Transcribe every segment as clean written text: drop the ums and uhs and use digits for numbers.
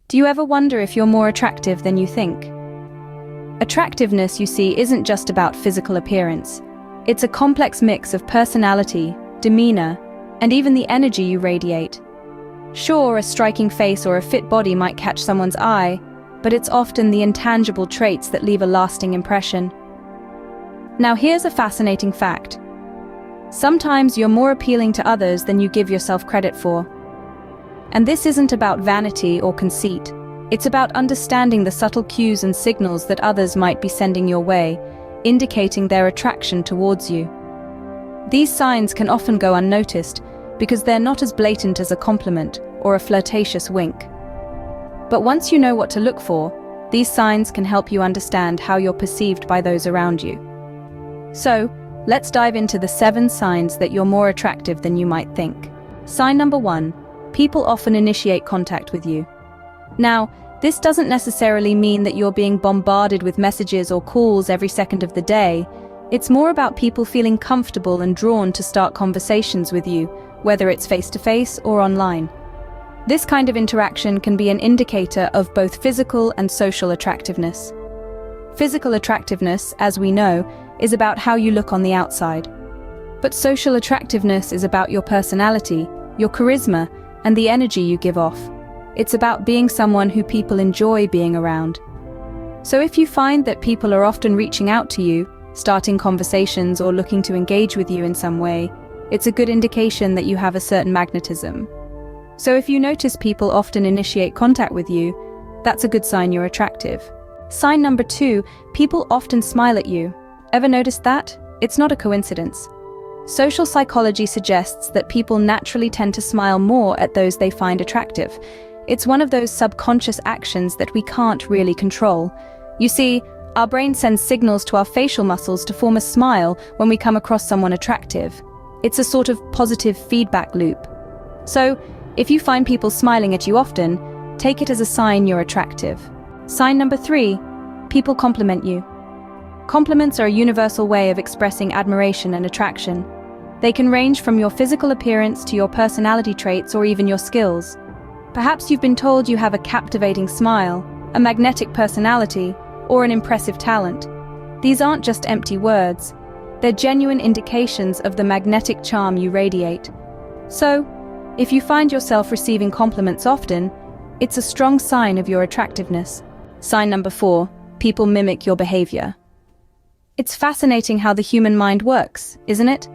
Do you ever wonder if you're more attractive than you think? Attractiveness, you see, isn't just about physical appearance. It's a complex mix of personality, demeanor, and even the energy you radiate. Sure, a striking face or a fit body might catch someone's eye, but it's often the intangible traits that leave a lasting impression. Now here's a fascinating fact. Sometimes you're more appealing to others than you give yourself credit for. And this isn't about vanity or conceit. It's about understanding the subtle cues and signals that others might be sending your way, indicating their attraction towards you. These signs can often go unnoticed because they're not as blatant as a compliment or a flirtatious wink. But once you know what to look for, these signs can help you understand how you're perceived by those around you. So, let's dive into the 7 signs that you're more attractive than you might think. Sign number 1. People often initiate contact with you. Now, this doesn't necessarily mean that you're being bombarded with messages or calls every second of the day. It's more about people feeling comfortable and drawn to start conversations with you, whether it's face-to-face or online. This kind of interaction can be an indicator of both physical and social attractiveness. Physical attractiveness, as we know, is about how you look on the outside. But social attractiveness is about your personality, your charisma, and the energy you give off. It's about being someone who people enjoy being around. So if you find that people are often reaching out to you, starting conversations or looking to engage with you in some way, it's a good indication that you have a certain magnetism. So if you notice people often initiate contact with you, that's a good sign you're attractive. Sign number 2, people often smile at you. Ever noticed that? It's not a coincidence. Social psychology suggests that people naturally tend to smile more at those they find attractive. It's one of those subconscious actions that we can't really control. You see, our brain sends signals to our facial muscles to form a smile when we come across someone attractive. It's a sort of positive feedback loop. So, if you find people smiling at you often, take it as a sign you're attractive. Sign number 3, people compliment you. Compliments are a universal way of expressing admiration and attraction. They can range from your physical appearance to your personality traits or even your skills. Perhaps you've been told you have a captivating smile, a magnetic personality, or an impressive talent. These aren't just empty words. They're genuine indications of the magnetic charm you radiate. So, if you find yourself receiving compliments often, it's a strong sign of your attractiveness. Sign number 4, people mimic your behavior. It's fascinating how the human mind works, isn't it?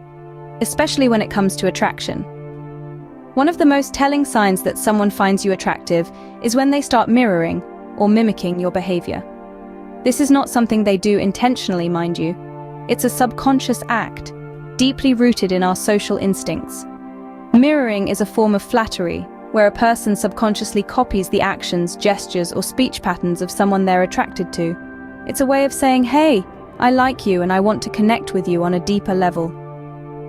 Especially when it comes to attraction. One of the most telling signs that someone finds you attractive is when they start mirroring or mimicking your behavior. This is not something they do intentionally, mind you. It's a subconscious act, deeply rooted in our social instincts. Mirroring is a form of flattery, where a person subconsciously copies the actions, gestures, or speech patterns of someone they're attracted to. It's a way of saying, "Hey, I like you and I want to connect with you on a deeper level."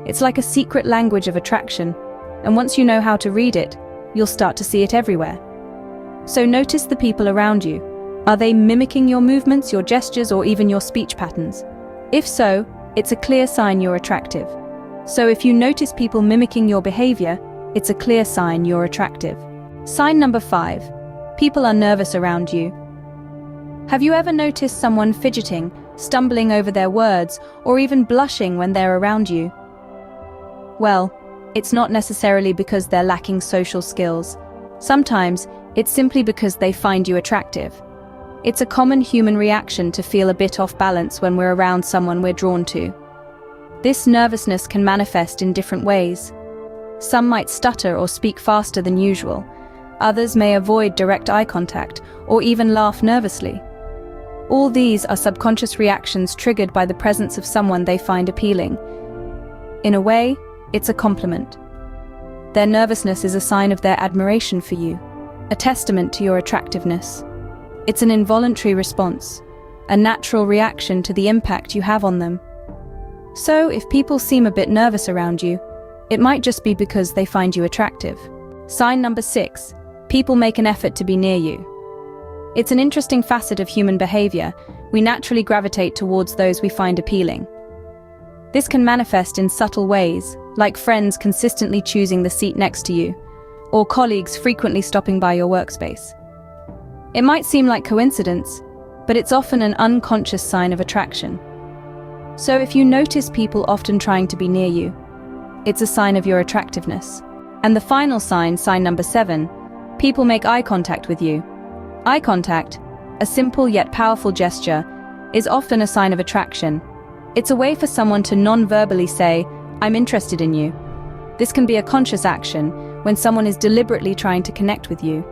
It's like a secret language of attraction, and once you know how to read it, you'll start to see it everywhere. So notice the people around you. Are they mimicking your movements, your gestures, or even your speech patterns? If so, it's a clear sign you're attractive. So if you notice people mimicking your behavior, it's a clear sign you're attractive. Sign number 5, people are nervous around you. Have you ever noticed someone fidgeting, stumbling over their words, or even blushing when they're around you? Well, it's not necessarily because they're lacking social skills. Sometimes, it's simply because they find you attractive. It's a common human reaction to feel a bit off balance when we're around someone we're drawn to. This nervousness can manifest in different ways. Some might stutter or speak faster than usual. Others may avoid direct eye contact or even laugh nervously. All these are subconscious reactions triggered by the presence of someone they find appealing. In a way, it's a compliment. Their nervousness is a sign of their admiration for you, a testament to your attractiveness. It's an involuntary response, a natural reaction to the impact you have on them. So, if people seem a bit nervous around you, it might just be because they find you attractive. Sign number 6, people make an effort to be near you. It's an interesting facet of human behavior. We naturally gravitate towards those we find appealing. This can manifest in subtle ways, like friends consistently choosing the seat next to you, or colleagues frequently stopping by your workspace. It might seem like coincidence, but it's often an unconscious sign of attraction. So if you notice people often trying to be near you, it's a sign of your attractiveness. And the final sign, sign number 7, people make eye contact with you. Eye contact, a simple yet powerful gesture, is often a sign of attraction. It's a way for someone to non-verbally say, "I'm interested in you." This can be a conscious action when someone is deliberately trying to connect with you.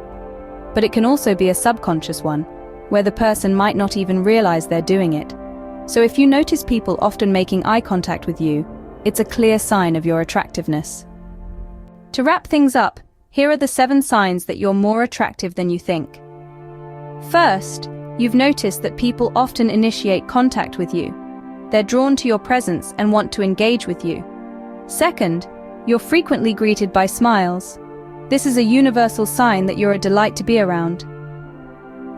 But it can also be a subconscious one, where the person might not even realize they're doing it. So if you notice people often making eye contact with you, it's a clear sign of your attractiveness. To wrap things up, here are the 7 signs that you're more attractive than you think. First, you've noticed that people often initiate contact with you. They're drawn to your presence and want to engage with you. Second, you're frequently greeted by smiles. This is a universal sign that you're a delight to be around.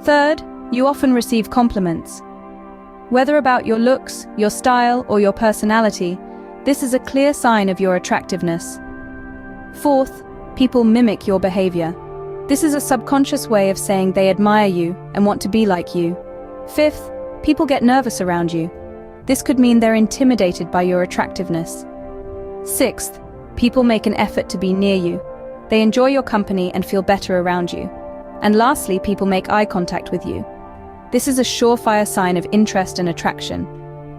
Third, you often receive compliments. Whether about your looks, your style, or your personality, this is a clear sign of your attractiveness. Fourth, people mimic your behavior. This is a subconscious way of saying they admire you and want to be like you. Fifth, people get nervous around you. This could mean they're intimidated by your attractiveness. Sixth, people make an effort to be near you. They enjoy your company and feel better around you. And lastly, people make eye contact with you. This is a surefire sign of interest and attraction.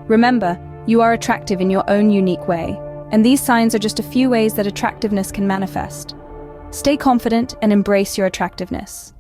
Remember, you are attractive in your own unique way, and these signs are just a few ways that attractiveness can manifest. Stay confident and embrace your attractiveness.